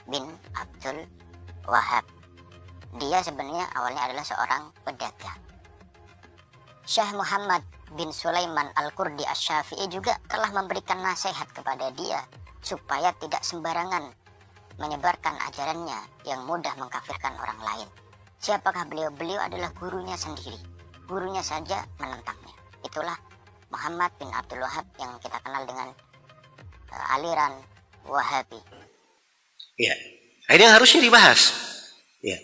bin Abdul Wahab. Dia sebenarnya awalnya adalah seorang pedagang. Syekh Muhammad bin Sulaiman Al-Qurdi Asy-Syafi'i juga telah memberikan nasihat kepada dia supaya tidak sembarangan menyebarkan ajarannya yang mudah mengkafirkan orang lain. Siapakah beliau? Beliau adalah gurunya sendiri. Gurunya saja menentangnya. Itulah Muhammad bin Abdul Wahab yang kita kenal dengan aliran Wahabi. Ya, ini yang harusnya dibahas. Ya,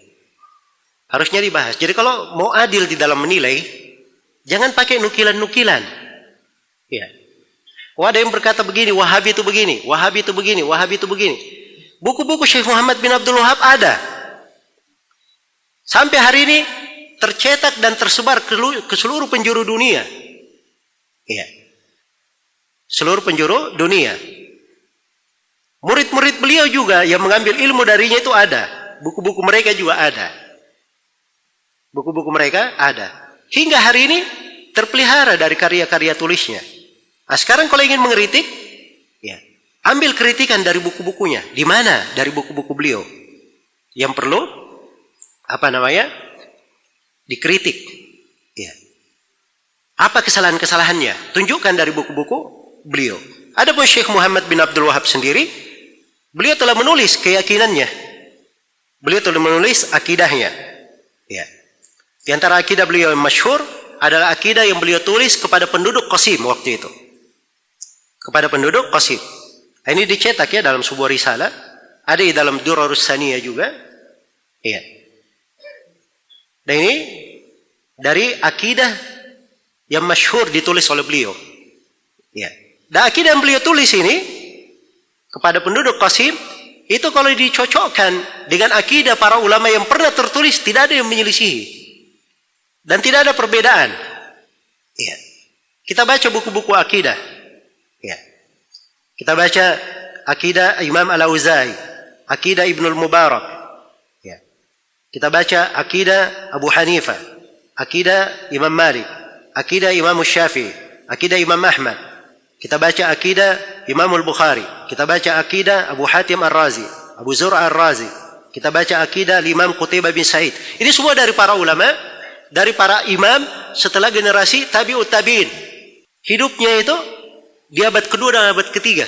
harusnya dibahas. Jadi kalau mau adil di dalam menilai, jangan pakai nukilan-nukilan. Ya, ada yang berkata begini, Wahabi itu begini, Wahabi itu begini, Wahabi itu begini. Buku-buku Syekh Muhammad bin Abdul Wahab ada. Sampai hari ini tercetak dan tersebar ke seluruh penjuru dunia. Ya, seluruh penjuru dunia. Murid-murid beliau juga yang mengambil ilmu darinya itu ada. Buku-buku mereka juga ada. Buku-buku mereka ada. Hingga hari ini terpelihara dari karya-karya tulisnya. Nah, sekarang kalau ingin mengkritik, ya, ambil kritikan dari buku-bukunya. Di mana? Dari buku-buku beliau. Yang perlu dikritik. Ya. Apa kesalahan-kesalahannya? Tunjukkan dari buku-buku beliau. Adapun Syekh Muhammad bin Abdul Wahab sendiri, beliau telah menulis keyakinannya. Beliau telah menulis akidahnya. Ya. Di antara akidah beliau yang masyhur adalah akidah yang beliau tulis kepada penduduk Qasim waktu itu. Kepada penduduk Qasim. Ini dicetak ya dalam sebuah risalah. Ada di dalam Durarus Saniyah juga. Iya. Dan ini dari akidah yang masyhur ditulis oleh beliau. Ya. Dan akidah yang beliau tulis ini kepada penduduk Qasim itu kalau dicocokkan dengan akidah para ulama yang pernah tertulis, tidak ada yang menyelisihi. Dan tidak ada perbedaan. Ya. Kita baca buku-buku akidah. Ya. Kita baca akidah Imam Al-Auza'i, akidah Ibnul Mubarak. Ya. Kita baca akidah Abu Hanifah, akidah Imam Malik, akidah Imam Syafi'i, akidah Imam Ahmad. Kita baca akidah Imam Al-Bukhari. Kita baca akidah Abu Hatim Ar-Razi, Abu Zur'a Ar-Razi. Kita baca akidah Imam Qutaibah bin Sa'id. Ini semua dari para ulama, dari para imam setelah generasi tabi'ut tabi'in. Hidupnya itu di abad kedua dan abad ketiga.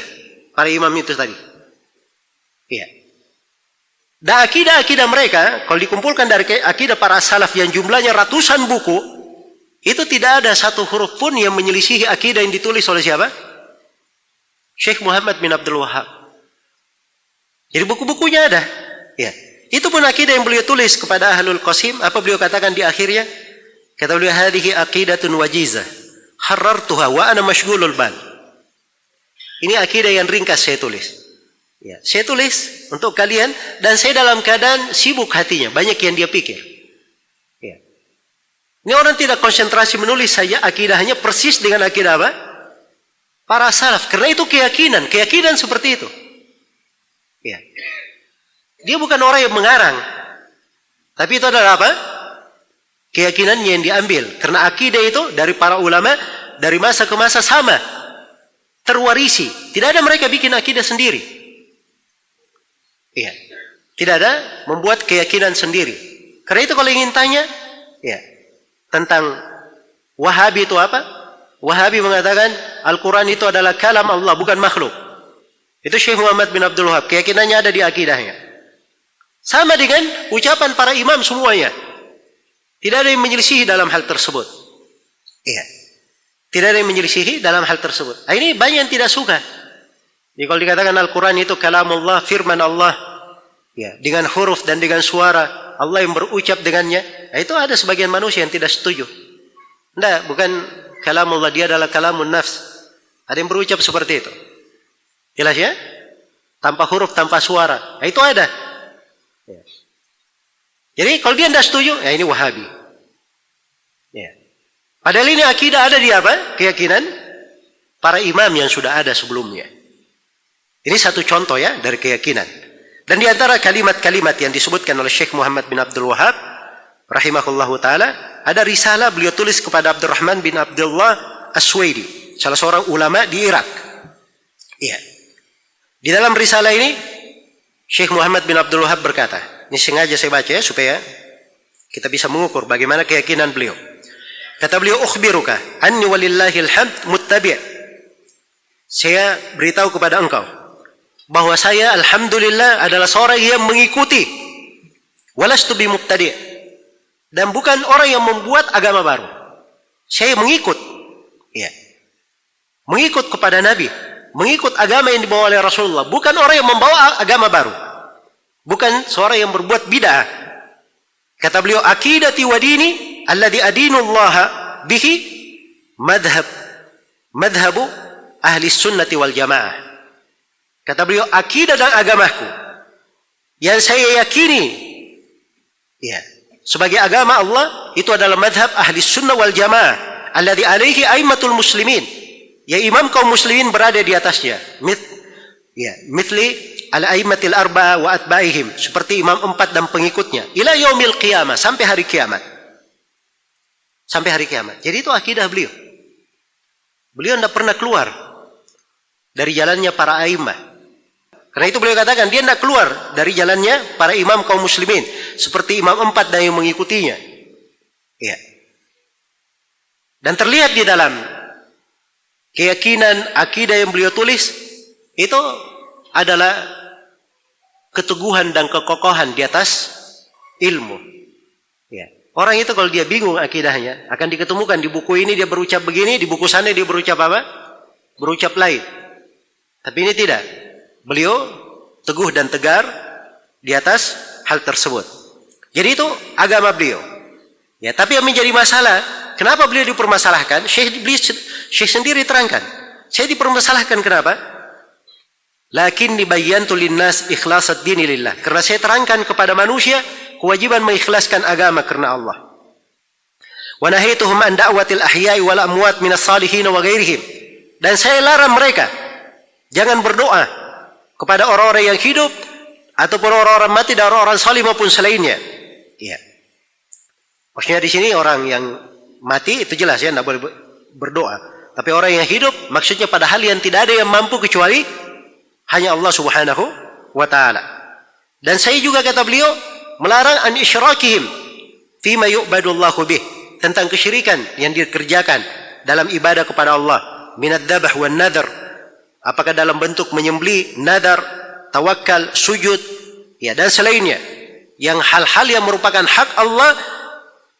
Para imam itu tadi. Iya. Dan akidah-akidah mereka, kalau dikumpulkan dari akidah para salaf yang jumlahnya ratusan buku, itu tidak ada satu huruf pun yang menyelisihi akidah yang ditulis oleh siapa? Syekh Muhammad bin Abdul Wahab. Jadi buku-bukunya ada. Ya. Itu pun akidah yang beliau tulis kepada Ahlul Qasim. Apa beliau katakan di akhirnya? Kata beliau, hadhihi aqidatun wajizah, harartuha wa ana mashghulul bal. Ini akidah yang ringkas saya tulis. Ya. Saya tulis untuk kalian dan saya dalam keadaan sibuk hatinya. Banyak yang dia pikir. Ini orang tidak konsentrasi menulis saja akidahnya persis dengan akidah apa? Para salaf. Karena itu keyakinan seperti itu. Ya. Dia bukan orang yang mengarang. Tapi itu adalah apa? Keyakinannya yang diambil. Karena akidah itu dari para ulama dari masa ke masa sama. Terwarisi. Tidak ada mereka bikin akidah sendiri. Ya. Tidak ada membuat keyakinan sendiri. Karena itu kalau ingin tanya, ya, tentang Wahabi itu apa? Wahabi mengatakan Al-Quran itu adalah kalam Allah, bukan makhluk. Itu Syekh Muhammad bin Abdul Wahab. Keyakinannya ada di akidahnya. Sama dengan ucapan para imam semuanya. Tidak ada yang menyelisihi dalam hal tersebut. Iya. Tidak ada yang menyelisihi dalam hal tersebut. Nah, ini banyak yang tidak suka. Jadi kalau dikatakan Al-Quran itu kalam Allah, firman Allah, ya, dengan huruf dan dengan suara Allah yang berucap dengannya, nah, itu ada sebagian manusia yang tidak setuju. Tidak, bukan kalamullah, dia adalah kalamun nafs. Ada yang berucap seperti itu. Jelas ya? Tanpa huruf, tanpa suara. Nah, itu ada. Ya. Jadi kalau dia tidak setuju, ya ini Wahabi. Ya. Padahal ini akidah ada di apa? Keyakinan para imam yang sudah ada sebelumnya. Ini satu contoh ya dari keyakinan. Dan di antara kalimat-kalimat yang disebutkan oleh Syekh Muhammad bin Abdul Wahab rahimahullahu taala, ada risalah beliau tulis kepada Abdurrahman bin Abdullah As-Suwaidi, salah seorang ulama di Irak. Iya. Di dalam risalah ini Syekh Muhammad bin Abdul Wahab berkata, ini sengaja saya baca ya supaya kita bisa mengukur bagaimana keyakinan beliau. Kata beliau, ukhbiruka anni walillahil hamd muttabi'. Saya beritahu kepada engkau bahwa saya alhamdulillah adalah seorang yang mengikuti, walastu bimubtadi', dan bukan orang yang membuat agama baru. Saya mengikut, ya, mengikut kepada Nabi, mengikut agama yang dibawa oleh Rasulullah, bukan orang yang membawa agama baru, bukan seorang yang berbuat bid'ah. Kata beliau, aqidati wa dini alladhi adinullaha bihi madhabu ahli sunnati wal jamaah. Kata beliau, akidah dan agamaku yang saya yakini, ya, sebagai agama Allah, itu adalah madhab ahli sunnah wal jamaah alladhi alaihi aimatul muslimin, ya, imam kaum muslimin berada di atasnya, mithli al-aimatil arba'a wa atba'ihim, seperti imam 4 dan pengikutnya, ila yaumil qiyamah, sampai hari kiamat. Sampai hari kiamat. Jadi itu akidah beliau. Beliau tidak pernah keluar dari jalannya para aimah. Karena itu beliau katakan, dia tidak keluar dari jalannya para imam kaum muslimin, seperti imam 4 dan yang mengikutinya. Ya. Dan terlihat di dalam keyakinan akidah yang beliau tulis, itu adalah keteguhan dan kekokohan di atas ilmu. Ya. Orang itu kalau dia bingung akidahnya, akan diketemukan di buku ini dia berucap begini, di buku sana dia berucap apa? Berucap lain. Tapi ini tidak. Beliau teguh dan tegar di atas hal tersebut. Jadi itu agama beliau. Ya, tapi yang menjadi masalah, kenapa beliau dipermasalahkan? Syekh sendiri terangkan. Saya dipermasalahkan kenapa? Lakinni bayyantu linnas ikhlasad dini lillah. Karena saya terangkan kepada manusia kewajiban mengikhlaskan agama karena Allah. Wa nahaituhum an da'watil ahya'i wal amwat minas salihin wa ghairihim. Dan saya larang mereka jangan berdoa kepada orang-orang yang hidup ataupun orang-orang mati dan orang-orang salih maupun selainnya. Ya. Maksudnya di sini orang yang mati itu jelas ya, tidak boleh berdoa. Tapi orang yang hidup maksudnya pada hal yang tidak ada yang mampu kecuali hanya Allah Subhanahu wa taala. Dan saya juga, kata beliau, melarang an isyrakihim fima yu'badullahu bih, tentang kesyirikan yang dikerjakan dalam ibadah kepada Allah, minad dzabh wan nadhr, apakah dalam bentuk menyembelih, nadar, tawakal, sujud, ya, dan selainnya, yang hal-hal yang merupakan hak Allah,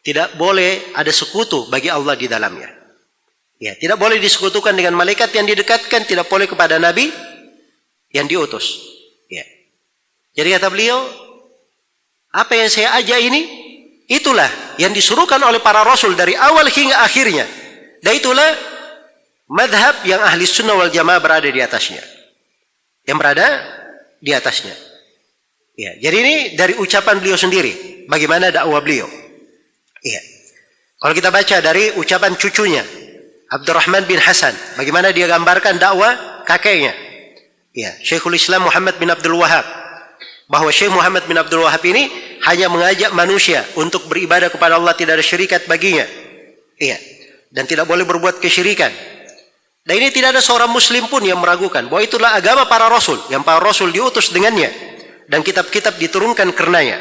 tidak boleh ada sekutu bagi Allah di dalamnya. Ya, tidak boleh disekutukan dengan malaikat yang didekatkan, tidak boleh kepada nabi yang diutus. Ya. Jadi kata beliau, apa yang saya ajak ini, itulah yang disuruhkan oleh para rasul dari awal hingga akhirnya. Dan itulah madhab yang ahli sunnah wal jamaah berada di atasnya. Yang berada di atasnya. Ya, jadi ini dari ucapan beliau sendiri, bagaimana dakwah beliau. Iya. Kalau kita baca dari ucapan cucunya, Abdurrahman bin Hasan, bagaimana dia gambarkan dakwah kakeknya. Ya, Syekhul Islam Muhammad bin Abdul Wahab, bahwa Syekh Muhammad bin Abdul Wahab ini hanya mengajak manusia untuk beribadah kepada Allah, tidak ada syirikat baginya. Iya. Dan tidak boleh berbuat kesyirikan. Dan ini tidak ada seorang muslim pun yang meragukan bahwa itulah agama para rasul, yang para rasul diutus dengannya dan kitab-kitab diturunkan karenanya.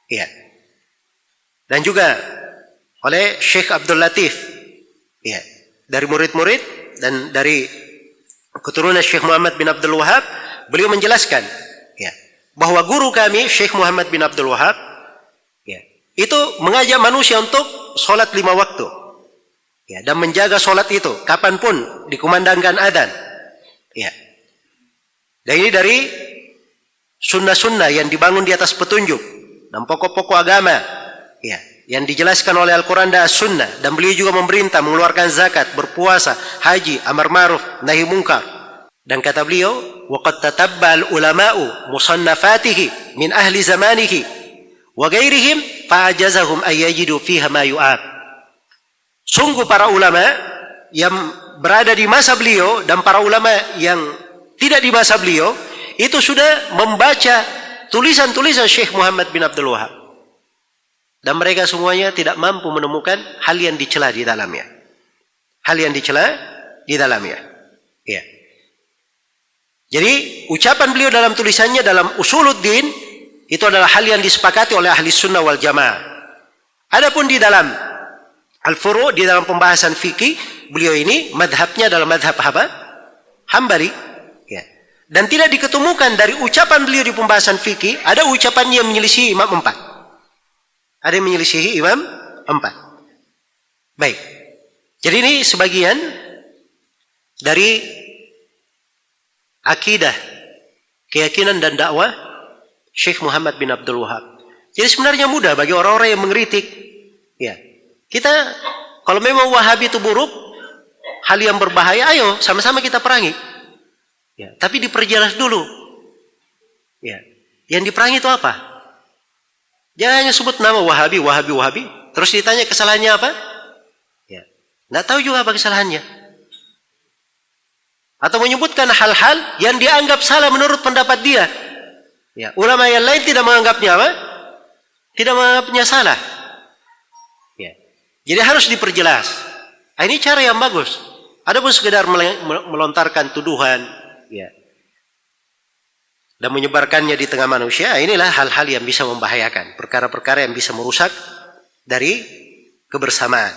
Iya. Dan juga oleh Syekh Abdul Latif, ya, dari murid-murid dan dari keturunan Syekh Muhammad bin Abdul Wahab, beliau menjelaskan, ya, bahwa guru kami Syekh Muhammad bin Abdul Wahab, ya, itu mengajak manusia untuk sholat 5 waktu, ya, dan menjaga sholat itu kapanpun dikumandangkan adzan, ya. Dan ini dari sunnah-sunnah yang dibangun di atas petunjuk dan pokok-pokok agama, ya, yang dijelaskan oleh Al-Quran dan As-Sunnah. Dan beliau juga memerintah mengeluarkan zakat, berpuasa, haji, amar ma'ruf, nahi munkar. Dan kata beliau, وَقَدْ تَتَبَّعَ الْعُلَمَاءُ مُصَنَّفَاتِهِ مِنْ أَهْلِ زَمَانِهِ وَغَيْرِهِمْ فَعَجَزَهُمْ أَنْ يَجِدُوا فِيهَا مَا يُعَابُ. Sungguh para ulama yang berada di masa beliau dan para ulama yang tidak di masa beliau itu sudah membaca tulisan-tulisan Syekh Muhammad bin Abdul Wahab. Dan mereka semuanya tidak mampu menemukan hal yang dicela di dalamnya. Hal yang dicela di dalamnya. Ya. Jadi ucapan beliau dalam tulisannya dalam Usuluddin itu adalah hal yang disepakati oleh ahli sunnah wal jamaah. Adapun di dalam Al-Furu', di dalam pembahasan fikih, beliau ini madhabnya adalah madhab apa? Hambali. Ya. Dan tidak diketemukan dari ucapan beliau di pembahasan fikih, ada ucapan yang menyelisihi imam 4. Ada yang menyelisihi imam 4. Baik. Jadi ini sebagian dari akidah, keyakinan dan dakwah Syekh Muhammad bin Abdul Wahab. Jadi sebenarnya mudah bagi orang-orang yang mengkritik. Ya. Kita kalau memang Wahabi itu buruk, hal yang berbahaya, ayo sama-sama kita perangi. Ya, tapi diperjelas dulu. Ya. Yang diperangi itu apa? Jangan hanya sebut nama Wahabi, Wahabi, Wahabi, terus ditanya kesalahannya apa? Ya. Nggak tahu juga apa kesalahannya. Atau menyebutkan hal-hal yang dianggap salah menurut pendapat dia. Ya. Ulama yang lain tidak menganggapnya apa? Tidak menganggapnya salah. Ya. Jadi harus diperjelas. Ini cara yang bagus. Adapun sekedar melontarkan tuduhan, ya, dan menyebarkannya di tengah manusia, inilah hal-hal yang bisa membahayakan, perkara-perkara yang bisa merusak dari kebersamaan.